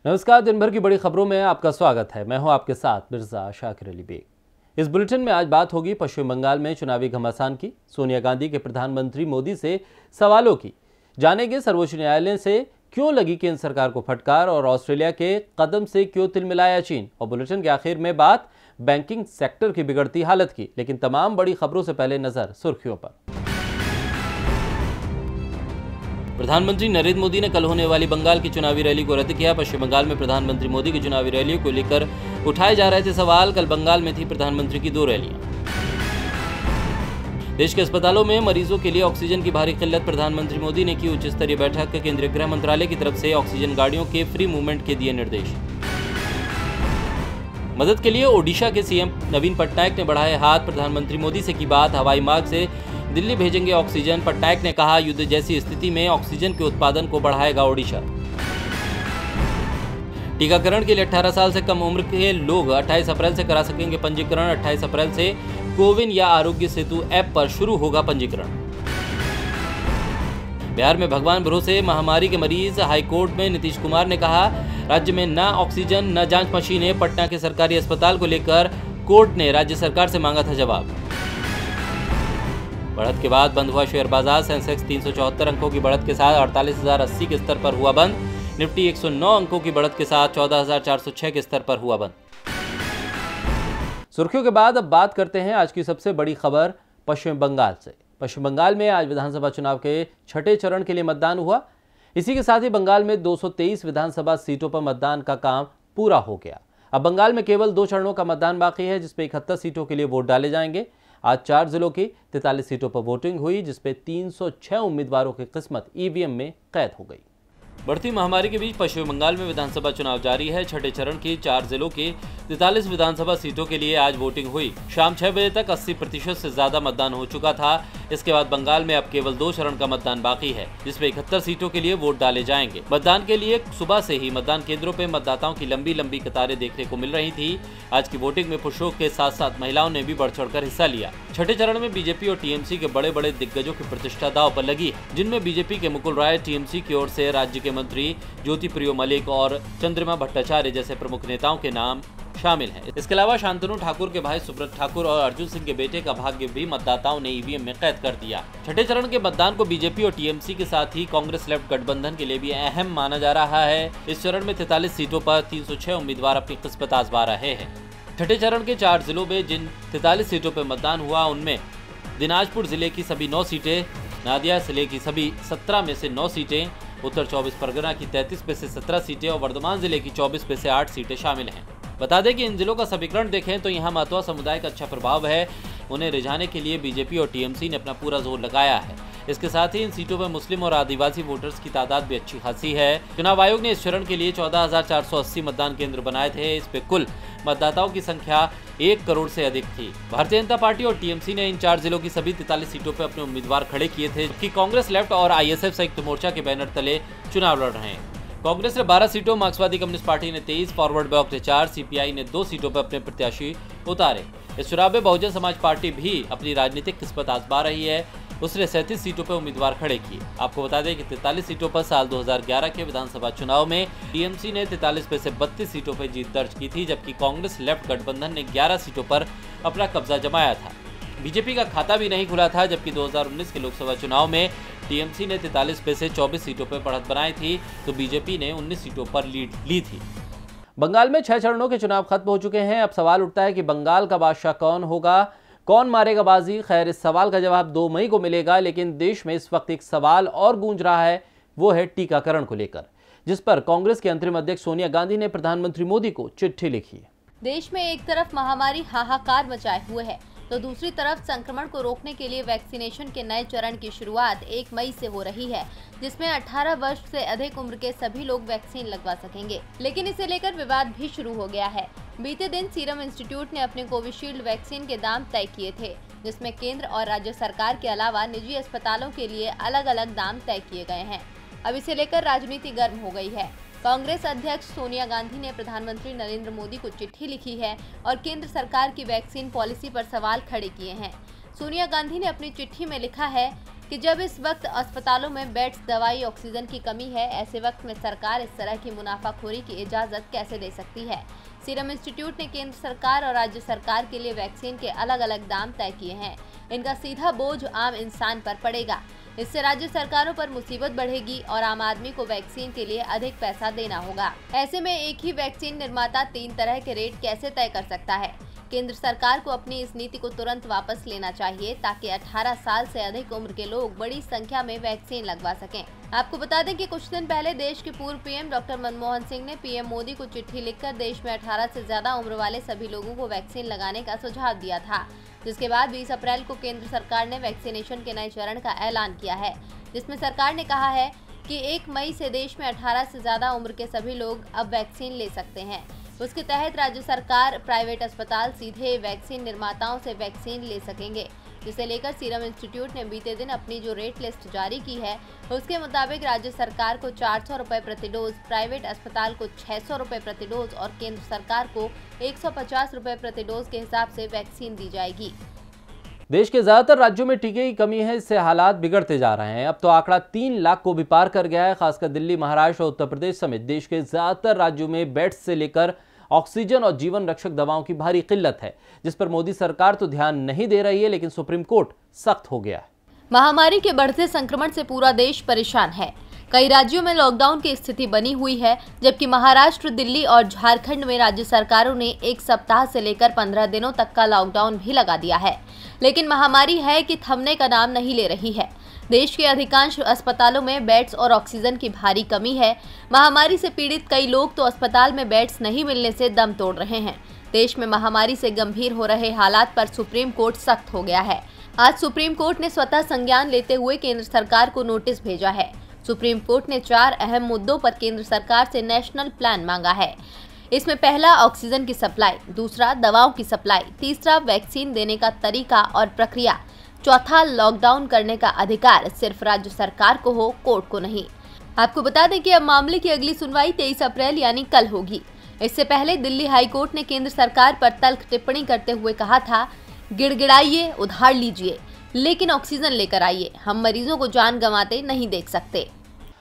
नमस्कार। दिन भर की बड़ी खबरों में आपका स्वागत है। मैं हूं आपके साथ मिर्जा शाकिर अली बेग। इस बुलेटिन में आज बात होगी पश्चिम बंगाल में चुनावी घमासान की, सोनिया गांधी के प्रधानमंत्री मोदी से सवालों की, जानेंगे सर्वोच्च न्यायालय से क्यों लगी केंद्र सरकार को फटकार और ऑस्ट्रेलिया के कदम से क्यों तिलमिलाया चीन। और बुलेटिन के आखिर में बात बैंकिंग सेक्टर की बिगड़ती हालत की। लेकिन तमाम बड़ी खबरों से पहले नजर सुर्खियों पर। प्रधानमंत्री नरेंद्र मोदी ने कल होने वाली बंगाल की चुनावी रैली को रद्द किया। पश्चिम बंगाल में प्रधानमंत्री मोदी की चुनावी रैली को लेकर उठाए जा रहे थे सवाल। कल बंगाल में थी प्रधानमंत्री की 2 रैलियां। देश के अस्पतालों में मरीजों के लिए ऑक्सीजन की भारी किल्लत, प्रधानमंत्री मोदी ने की उच्च स्तरीय बैठक। केंद्रीय गृह मंत्रालय की तरफ से ऑक्सीजन गाड़ियों के फ्री मूवमेंट के दिए निर्देश। मदद के लिए ओडिशा के सीएम नवीन पटनायक ने बढ़ाए हाथ, प्रधानमंत्री मोदी से की बात। हवाई मार्ग से दिल्ली भेजेंगे ऑक्सीजन, पटनायक ने कहा युद्ध जैसी स्थिति में ऑक्सीजन के उत्पादन को बढ़ाएगा ओडिशा। टीकाकरण के लिए 18 साल से कम उम्र के लोग 28 अप्रैल से करा सकेंगे पंजीकरण। 28 अप्रैल से कोविन या आरोग्य सेतु ऐप पर शुरू होगा पंजीकरण। बिहार में भगवान भरोसे महामारी के मरीज, हाईकोर्ट में नीतीश कुमार ने कहा राज्य में न ऑक्सीजन न जांच मशीनें। पटना के सरकारी अस्पताल को लेकर कोर्ट ने राज्य सरकार से मांगा था जवाब। बढ़त के बाद बंद हुआ शेयर बाजार, सेंसेक्स 374 अंकों की बढ़त के साथ 48,080 के स्तर पर हुआ बंद। निफ्टी 109 अंकों की बढ़त के साथ 14,406 के स्तर पर हुआ बंद। सुर्खियों के बाद अब बात करते हैं आज की सबसे बड़ी खबर पश्चिम बंगाल से। पश्चिम बंगाल में आज विधानसभा चुनाव के 6ठे चरण के लिए मतदान हुआ। इसी के साथ ही बंगाल में 223 विधानसभा सीटों पर मतदान का काम पूरा हो गया। अब बंगाल में केवल 2 चरणों का मतदान बाकी है, जिसपे 71 सीटों के लिए वोट डाले जाएंगे। आज 4 जिलों की 43 सीटों पर वोटिंग हुई, जिसपे 306 उम्मीदवारों की किस्मत ईवीएम में कैद हो गई। बढ़ती महामारी के बीच पश्चिम बंगाल में विधानसभा चुनाव जारी है। 6ठे चरण की 4 जिलों की 43 विधानसभा सीटों के लिए आज वोटिंग हुई। शाम 6 बजे तक 80% से ज्यादा मतदान हो चुका था। इसके बाद बंगाल में अब केवल 2 चरण का मतदान बाकी है, जिसमें 71 सीटों के लिए वोट डाले जाएंगे। मतदान के लिए सुबह से ही मतदान केंद्रों पर मतदाताओं की लंबी लंबी कतारें देखने को मिल रही थी। आज की वोटिंग में पुरुषों के साथ साथ महिलाओं ने भी बढ़ चढ़कर हिस्सा लिया। 6ठे चरण में बीजेपी और टीएमसी के बड़े बड़े दिग्गजों की प्रतिष्ठा दांव पर लगी है, जिनमें बीजेपी के मुकुल राय, टीएमसी की ओर से राज्य के मंत्री ज्योतिप्रिय मलिक और चंद्रिमा भट्टाचार्य जैसे प्रमुख नेताओं के नाम शामिल हैं। इसके अलावा शांतनु ठाकुर के भाई सुब्रत ठाकुर और अर्जुन सिंह के बेटे का भाग्य भी मतदाताओं ने ईवीएम में कैद कर दिया। 6ठे चरण के मतदान को बीजेपी और टीएमसी के साथ ही कांग्रेस लेफ्ट गठबंधन के लिए भी अहम माना जा रहा है। इस चरण में 43 सीटों पर 306 उम्मीदवार अपनी किस्मत आजमा रहे हैं। 6ठे चरण के 4 जिलों में जिन 43 सीटों पर मतदान हुआ, उनमें दिनाजपुर जिले की सभी 9 सीटें, नादिया जिले की सभी 17 में से 9 सीटें, उत्तर 24 परगना की 33 में से 17 सीटें और वर्धमान जिले की 24 में से 8 सीटें शामिल हैं। बता दें कि इन जिलों का समीकरण देखें तो यहाँ मातवा समुदाय का अच्छा प्रभाव है। उन्हें रिझाने के लिए बीजेपी और टीएमसी ने अपना पूरा जोर लगाया है। इसके साथ ही इन सीटों पर मुस्लिम और आदिवासी वोटर्स की तादाद भी अच्छी खासी है। चुनाव आयोग ने इस चरण के लिए 14,480 मतदान केंद्र बनाए थे। इस पे कुल मतदाताओं की संख्या 1 करोड़ से अधिक थी। भारतीय जनता पार्टी और टीएमसी ने इन 4 जिलों की सभी 43 सीटों पर अपने उम्मीदवार खड़े किए थे, जबकि कांग्रेस लेफ्ट और आईएसएफ संयुक्त मोर्चा के बैनर तले चुनाव लड़ रहे हैं। कांग्रेस ने 12 सीटों, मार्क्सवादी कम्युनिस्ट पार्टी ने 23, फॉरवर्ड ब्लॉक ने 4, सीपीआई ने 2 सीटों पर अपने प्रत्याशी उतारे। इस चुनाव में बहुजन समाज पार्टी भी अपनी राजनीतिक किस्मत आजमा रही है। उसने 37 सीटों पर उम्मीदवार खड़े किए। आपको बता दें कि 43 सीटों पर साल 2011 के विधानसभा चुनाव में टीएमसी ने 43 में से 32 सीटों पर जीत दर्ज की थी, जबकि कांग्रेस लेफ्ट गठबंधन ने 11 सीटों पर अपना कब्जा जमाया था। बीजेपी का खाता भी नहीं खुला था, जबकि 2019 के लोकसभा चुनाव में टीएमसी ने 43 में से 24 सीटों पर बढ़त बनाई थी, तो बीजेपी ने 19 सीटों पर लीड ली थी। बंगाल में 6 चरणों के चुनाव खत्म हो चुके हैं। अब सवाल उठता है कि बंगाल का बादशाह कौन होगा, कौन मारेगा बाजी। खैर, इस सवाल का जवाब 2 मई को मिलेगा। लेकिन देश में इस वक्त एक सवाल और गूंज रहा है, वो है टीकाकरण को लेकर, जिस पर कांग्रेस के अंतरिम अध्यक्ष सोनिया गांधी ने प्रधानमंत्री मोदी को चिट्ठी लिखी है। देश में एक तरफ महामारी हाहाकार मचाए हुए है, तो दूसरी तरफ संक्रमण को रोकने के लिए वैक्सीनेशन के नए चरण की शुरुआत 1 मई से हो रही है, जिसमें 18 वर्ष से अधिक उम्र के सभी लोग वैक्सीन लगवा सकेंगे। लेकिन इसे लेकर विवाद भी शुरू हो गया है। बीते दिन सीरम इंस्टीट्यूट ने अपने कोविशील्ड वैक्सीन के दाम तय किए थे, जिसमें केंद्र और राज्य सरकार के अलावा निजी अस्पतालों के लिए अलग अलग दाम तय किए गए हैं। अब इसे लेकर राजनीति गर्म हो गई है। कांग्रेस अध्यक्ष सोनिया गांधी ने प्रधानमंत्री नरेंद्र मोदी को चिट्ठी लिखी है और केंद्र सरकार की वैक्सीन पॉलिसी पर सवाल खड़े किए हैं। सोनिया गांधी ने अपनी चिट्ठी में लिखा है, कि जब इस वक्त अस्पतालों में बेड्स, दवाई, ऑक्सीजन की कमी है, ऐसे वक्त में सरकार इस तरह की मुनाफाखोरी की इजाजत कैसे दे सकती है। सीरम इंस्टीट्यूट ने केंद्र सरकार और राज्य सरकार के लिए वैक्सीन के अलग अलग दाम तय किए हैं। इनका सीधा बोझ आम इंसान पर पड़ेगा। इससे राज्य सरकारों पर मुसीबत बढ़ेगी और आम आदमी को वैक्सीन के लिए अधिक पैसा देना होगा। ऐसे में एक ही वैक्सीन निर्माता 3 तरह के रेट कैसे तय कर सकता है। केंद्र सरकार को अपनी इस नीति को तुरंत वापस लेना चाहिए ताकि 18 साल से अधिक उम्र के लोग बड़ी संख्या में वैक्सीन लगवा सकें। आपको बता दें कि कुछ दिन पहले देश के पूर्व पीएम डॉक्टर मनमोहन सिंह ने पीएम मोदी को चिट्ठी लिखकर देश में 18 से ज्यादा उम्र वाले सभी लोगों को वैक्सीन लगाने का सुझाव दिया था, जिसके बाद 20 अप्रैल को केंद्र सरकार ने वैक्सीनेशन के नए चरण का ऐलान किया है, जिसमें सरकार ने कहा है कि 1 मई से देश में 18 से ज्यादा उम्र के सभी लोग अब वैक्सीन ले सकते हैं। उसके तहत राज्य सरकार, प्राइवेट अस्पताल सीधे वैक्सीन निर्माताओं से वैक्सीन ले सकेंगे, जिसे लेकर सीरम इंस्टीट्यूट ने बीते दिन अपनी जो रेट लिस्ट जारी की है उसके मुताबिक राज्य सरकार को 400 रुपये प्रति डोज, प्राइवेट अस्पताल को 600 रुपये प्रति डोज और केंद्र सरकार को 150 रुपये प्रति डोज के हिसाब से वैक्सीन दी जाएगी। देश के ज्यादातर राज्यों में टीके की कमी है, इससे हालात बिगड़ते जा रहे हैं। अब तो आंकड़ा 3 लाख को भी पार कर गया है। खासकर दिल्ली, महाराष्ट्र और उत्तर प्रदेश समेत देश के ज्यादातर राज्यों में बेड्स से लेकर ऑक्सीजन और जीवन रक्षक दवाओं की भारी किल्लत है, जिस पर मोदी सरकार तो ध्यान नहीं दे रही है, लेकिन सुप्रीम कोर्ट सख्त हो गया है। महामारी के बढ़ते संक्रमण से पूरा देश परेशान है। कई राज्यों में लॉकडाउन की स्थिति बनी हुई है, जबकि महाराष्ट्र, दिल्ली और झारखंड में राज्य सरकारों ने 1 सप्ताह से लेकर 15 दिनों तक का लॉकडाउन भी लगा दिया है। लेकिन महामारी है कि थमने का नाम नहीं ले रही है। देश के अधिकांश अस्पतालों में बेड्स और ऑक्सीजन की भारी कमी है। महामारी से पीड़ित कई लोग तो अस्पताल में बेड्स नहीं मिलने से दम तोड़ रहे हैं। देश में महामारी से गंभीर हो रहे हालात पर सुप्रीम कोर्ट सख्त हो गया है। आज सुप्रीम कोर्ट ने स्वतः संज्ञान लेते हुए केंद्र सरकार को नोटिस भेजा है। सुप्रीम कोर्ट ने 4 अहम मुद्दों पर केंद्र सरकार से नेशनल प्लान मांगा है। इसमें पहला ऑक्सीजन की सप्लाई, दूसरा दवाओं की सप्लाई, तीसरा वैक्सीन देने का तरीका और प्रक्रिया, चौथा लॉकडाउन करने का अधिकार सिर्फ राज्य सरकार को हो, कोर्ट को नहीं। आपको बता दें कि अब मामले की अगली सुनवाई 23 अप्रैल यानी कल होगी। इससे पहले दिल्ली हाई कोर्ट ने केंद्र सरकार पर तल्ख टिप्पणी करते हुए कहा था, गिड़गिड़ाइए, उधार लीजिए, लेकिन ऑक्सीजन लेकर आइए, हम मरीजों को जान गंवाते नहीं देख सकते।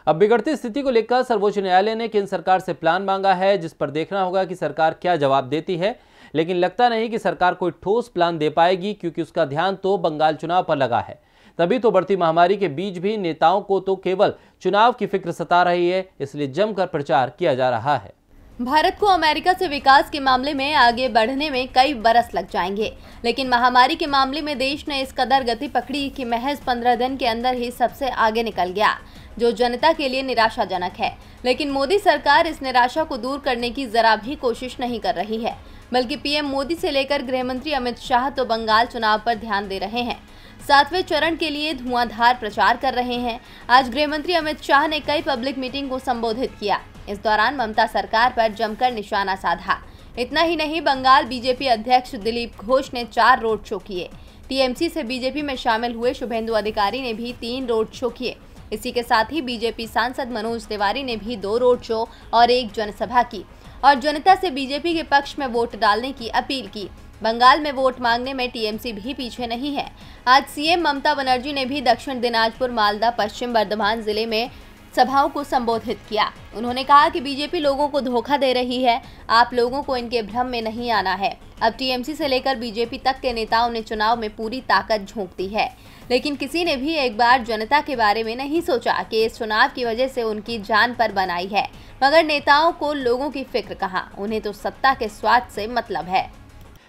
अब बिगड़ती स्थिति को लेकर सर्वोच्च न्यायालय ने केंद्र सरकार से प्लान मांगा है, जिस पर देखना होगा कि सरकार क्या जवाब देती है। लेकिन लगता नहीं कि सरकार कोई ठोस प्लान दे पाएगी, क्योंकि उसका ध्यान तो बंगाल चुनाव पर लगा है। तभी तो बढ़ती महामारी के बीच भी नेताओं को तो केवल चुनाव की फिक्र सता रही है, इसलिए जमकर प्रचार किया जा रहा है। भारत को अमेरिका से विकास के मामले में आगे बढ़ने में कई बरस लग जाएंगे, लेकिन महामारी के मामले में देश ने इस कदर गति पकड़ी कि महज 15 दिन के अंदर ही सबसे आगे निकल गया, जो जनता के लिए निराशाजनक है। लेकिन मोदी सरकार इस निराशा को दूर करने की जरा भी कोशिश नहीं कर रही है, बल्कि पीएम मोदी से लेकर गृह मंत्री अमित शाह तो बंगाल चुनाव पर ध्यान दे रहे हैं। 7वें चरण के लिए धुआंधार प्रचार कर रहे हैं। आज गृह मंत्री अमित शाह ने कई पब्लिक मीटिंग को संबोधित किया। इस दौरान ममता सरकार पर जमकर निशाना साधा। इतना ही नहीं, बंगाल बीजेपी अध्यक्ष दिलीप घोष ने 4 रोड शो किए। टीएमसी से बीजेपी में शामिल हुए शुभेंदु अधिकारी ने भी 3 रोड शो किए। इसी के साथ ही बीजेपी सांसद मनोज तिवारी ने भी 2 रोड शो और 1 जनसभा की और जनता से बीजेपी के पक्ष में वोट डालने की अपील की। बंगाल में वोट मांगने में टीएमसी भी पीछे नहीं है। आज सीएम ममता बनर्जी ने भी दक्षिण दिनाजपुर, मालदा, पश्चिम बर्धमान जिले में सभाओं को संबोधित किया। उन्होंने कहा कि बीजेपी लोगों को धोखा दे रही है, आप लोगों को इनके भ्रम में नहीं आना है। अब टीएमसी से लेकर बीजेपी तक के नेताओं ने चुनाव में पूरी ताकत झोंक दी है, लेकिन किसी ने भी एक बार जनता के बारे में नहीं सोचा कि इस चुनाव की वजह से उनकी जान पर बनाई है। मगर नेताओं को लोगों की फिक्र कहाँ, उन्हें तो सत्ता के स्वाद से मतलब है।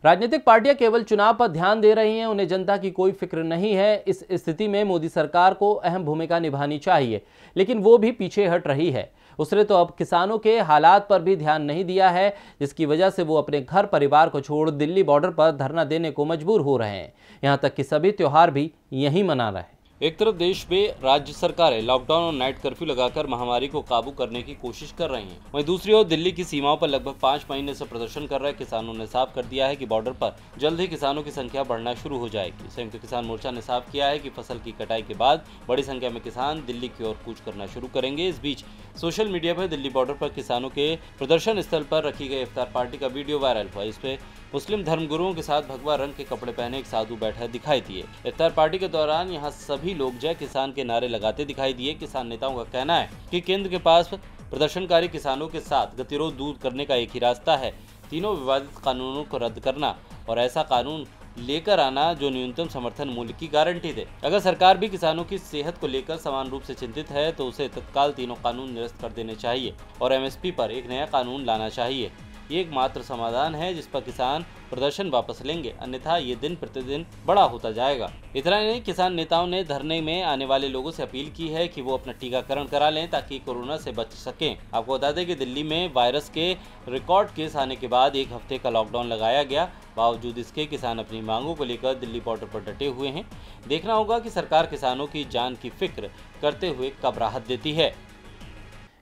राजनीतिक पार्टियां केवल चुनाव पर ध्यान दे रही हैं, उन्हें जनता की कोई फिक्र नहीं है। इस स्थिति में मोदी सरकार को अहम भूमिका निभानी चाहिए, लेकिन वो भी पीछे हट रही है। उसने तो अब किसानों के हालात पर भी ध्यान नहीं दिया है, जिसकी वजह से वो अपने घर परिवार को छोड़ दिल्ली बॉर्डर पर धरना देने को मजबूर हो रहे हैं। यहाँ तक कि सभी त्योहार भी यहीं मना रहे हैं। एक तरफ देश में राज्य सरकारें लॉकडाउन और नाइट कर्फ्यू लगाकर महामारी को काबू करने की कोशिश कर रही हैं, वहीं दूसरी ओर दिल्ली की सीमाओं पर लगभग 5 महीने से प्रदर्शन कर रहे किसानों ने साफ कर दिया है कि बॉर्डर पर जल्द ही किसानों की संख्या बढ़ना शुरू हो जाएगी। संयुक्त किसान मोर्चा ने साफ किया है कि फसल की कटाई के बाद बड़ी संख्या में किसान दिल्ली की ओर कूच करना शुरू करेंगे। इस बीच सोशल मीडिया पर दिल्ली बॉर्डर पर किसानों के प्रदर्शन स्थल पर रखी गई इफ्तार पार्टी का वीडियो वायरल हुआ। इस पे मुस्लिम धर्मगुरुओं के साथ भगवा रंग के कपड़े पहने एक साधु बैठा दिखाई दिए। इफ्तार पार्टी के दौरान यहाँ सभी भी लोग जय किसान के नारे लगाते दिखाई दिए। किसान नेताओं का कहना है कि केंद्र के पास प्रदर्शनकारी किसानों के साथ गतिरोध दूर करने का एक ही रास्ता है, तीनों विवादित कानूनों को रद्द करना और ऐसा कानून लेकर आना जो न्यूनतम समर्थन मूल्य की गारंटी दे। अगर सरकार भी किसानों की सेहत को लेकर समान रूप से चिंतित है तो उसे तत्काल तीनों कानून निरस्त कर देने चाहिए और एमएसपी पर एक नया कानून लाना चाहिए। ये एकमात्र समाधान है जिस पर किसान प्रदर्शन वापस लेंगे, अन्यथा ये दिन प्रतिदिन बड़ा होता जाएगा। इतना ही नहीं, किसान नेताओं ने धरने में आने वाले लोगों से अपील की है कि वो अपना टीकाकरण करा लें ताकि कोरोना से बच सकें। आपको बता दें कि दिल्ली में वायरस के रिकॉर्ड केस आने के बाद एक हफ्ते का लॉकडाउन लगाया गया। बावजूद इसके किसान अपनी मांगों को लेकर दिल्ली बॉर्डर पर डटे हुए हैं। देखना होगा कि सरकार किसानों की जान की फिक्र करते हुए कब राहत देती है।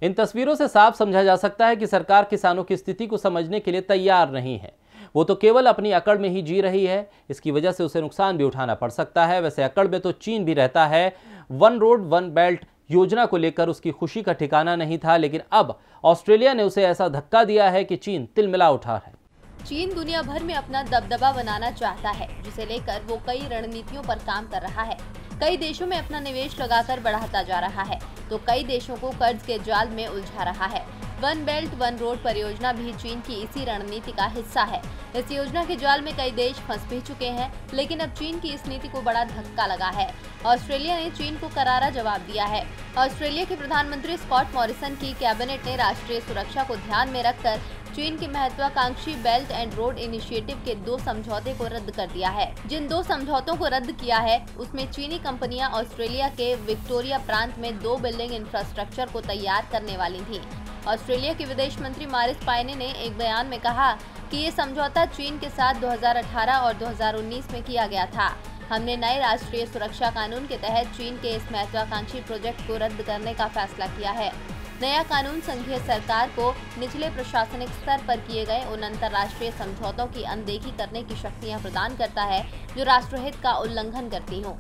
इन तस्वीरों से साफ समझा जा सकता है कि सरकार किसानों की स्थिति को समझने के लिए तैयार नहीं है। वो तो केवल अपनी अकड़ में ही जी रही है। इसकी वजह से उसे नुकसान भी उठाना पड़ सकता है। वैसे अकड़ में तो चीन भी रहता है। वन रोड वन बेल्ट योजना को लेकर उसकी खुशी का ठिकाना नहीं था, लेकिन अब ऑस्ट्रेलिया ने उसे ऐसा धक्का दिया है कि चीन तिलमिला उठा है। चीन दुनिया भर में अपना दबदबा बनाना चाहता है, जिसे लेकर वो कई रणनीतियों पर काम कर रहा है। कई देशों में अपना निवेश लगाकर बढ़ाता जा रहा है तो कई देशों को कर्ज के जाल में उलझा रहा है। वन बेल्ट वन रोड परियोजना भी चीन की इसी रणनीति का हिस्सा है। इस योजना के जाल में कई देश फंस भी चुके हैं, लेकिन अब चीन की इस नीति को बड़ा धक्का लगा है। ऑस्ट्रेलिया ने चीन को करारा जवाब दिया है। ऑस्ट्रेलिया के प्रधानमंत्री स्कॉट मॉरिसन की कैबिनेट ने राष्ट्रीय सुरक्षा को ध्यान में रखकर चीन की महत्वाकांक्षी बेल्ट एंड रोड इनिशिएटिव के 2 समझौते को रद्द कर दिया है। जिन 2 समझौतों को रद्द किया है उसमें चीनी कंपनियां ऑस्ट्रेलिया के विक्टोरिया प्रांत में 2 बिल्डिंग इंफ्रास्ट्रक्चर को तैयार करने वाली थीं। ऑस्ट्रेलिया के विदेश मंत्री मारिस पायने ने एक बयान में कहा कि ये समझौता चीन के साथ 2018 और 2019 में किया गया था। हमने नए राष्ट्रीय सुरक्षा कानून के तहत चीन के इस महत्वाकांक्षी प्रोजेक्ट को रद्द करने का फैसला किया है। नया कानून संघीय सरकार को निचले प्रशासनिक स्तर पर किए गए उन अंतर्राष्ट्रीय समझौतों की अनदेखी करने की शक्तियां प्रदान करता है जो राष्ट्रहित का उल्लंघन करती हों।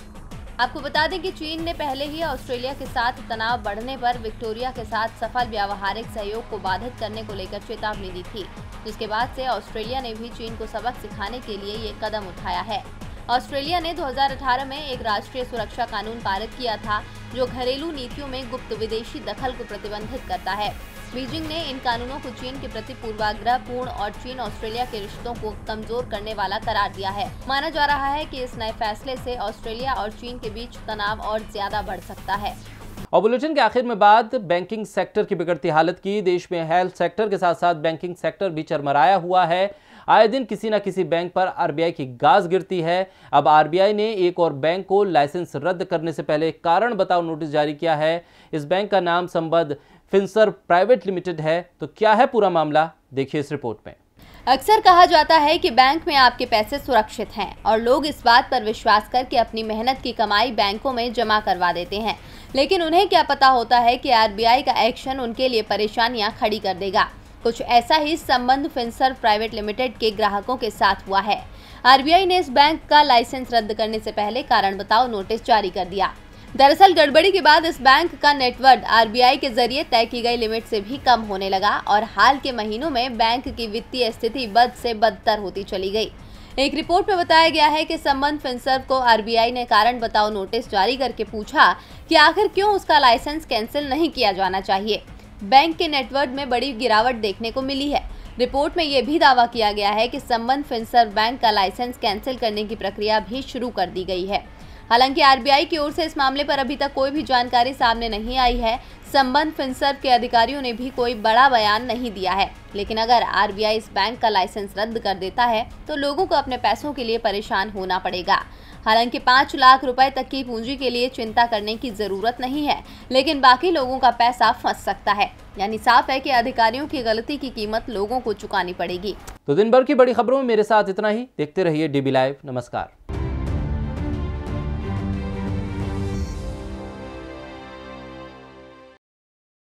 आपको बता दें कि चीन ने पहले ही ऑस्ट्रेलिया के साथ तनाव बढ़ने पर विक्टोरिया के साथ सफल व्यावहारिक सहयोग को बाधित करने को लेकर चेतावनी दी थी, जिसके बाद से ऑस्ट्रेलिया ने भी चीन को सबक सिखाने के लिए ये कदम उठाया है। ऑस्ट्रेलिया ने 2018 में एक राष्ट्रीय सुरक्षा कानून पारित किया था जो घरेलू नीतियों में गुप्त विदेशी दखल को प्रतिबंधित करता है। बीजिंग ने इन कानूनों को चीन के प्रति पूर्वाग्रहपूर्ण और चीन ऑस्ट्रेलिया के रिश्तों को कमजोर करने वाला करार दिया है। माना जा रहा है कि इस नए फैसले से ऑस्ट्रेलिया और चीन के बीच तनाव और ज्यादा बढ़ सकता है। और बुलेटिन के आखिर में बात बैंकिंग सेक्टर की बिगड़ती हालत की। देश में हेल्थ सेक्टर के साथ साथ बैंकिंग सेक्टर भी चरमराया हुआ है। आए दिन किसी न किसी बैंक पर आरबीआई की गाज गिरती है। अब आरबीआई ने एक और बैंक को लाइसेंस रद्द करने से पहले कारण बताओ नोटिस जारी किया है। इस बैंक का नाम संबद्ध फिनसर्व प्राइवेट लिमिटेड है। तो क्या है पूरा मामला, देखिए इस रिपोर्ट में। अक्सर कहा जाता है कि बैंक में आपके पैसे सुरक्षित हैं और लोग इस बात पर विश्वास करके अपनी मेहनत की कमाई बैंकों में जमा करवा देते हैं, लेकिन उन्हें क्या पता होता है कि आरबीआई का एक्शन उनके लिए परेशानियां खड़ी कर देगा। कुछ ऐसा ही संबंध फिनसर्व प्राइवेट लिमिटेड के ग्राहकों के साथ हुआ है। आरबीआई ने इस बैंक का लाइसेंस रद्द करने से पहले कारण बताओ नोटिस जारी कर दिया। दरअसल गड़बड़ी के बाद इस बैंक का नेटवर्थ आरबीआई के जरिए तय की गई लिमिट से भी कम होने लगा और हाल के महीनों में बैंक की वित्तीय स्थिति बद से बदतर होती चली गई। एक रिपोर्ट में बताया गया है कि संबंध फिनसर्व को आरबीआई ने कारण बताओ नोटिस जारी करके पूछा कि आखिर क्यों उसका लाइसेंस कैंसिल नहीं किया जाना चाहिए। बैंक के नेटवर्थ में बड़ी गिरावट देखने को मिली है। रिपोर्ट में यह भी दावा किया गया है कि संबंध फिनसर्व बैंक का लाइसेंस कैंसिल करने की प्रक्रिया भी शुरू कर दी गई है। हालांकि आरबीआई की ओर से इस मामले पर अभी तक कोई भी जानकारी सामने नहीं आई है। संबंध फिनसर्व के अधिकारियों ने भी कोई बड़ा बयान नहीं दिया है, लेकिन अगर आरबीआई इस बैंक का लाइसेंस रद्द कर देता है तो लोगों को अपने पैसों के लिए परेशान होना पड़ेगा। हालांकि 5 लाख रुपए तक की पूंजी के लिए चिंता करने की जरूरत नहीं है, लेकिन बाकी लोगों का पैसा फंस सकता है। यानी साफ है कि अधिकारियों की गलती की कीमत लोगों को चुकानी पड़ेगी। तो दिन भर की बड़ी खबरों में मेरे साथ इतना ही। देखते रहिए डीबी लाइव। नमस्कार।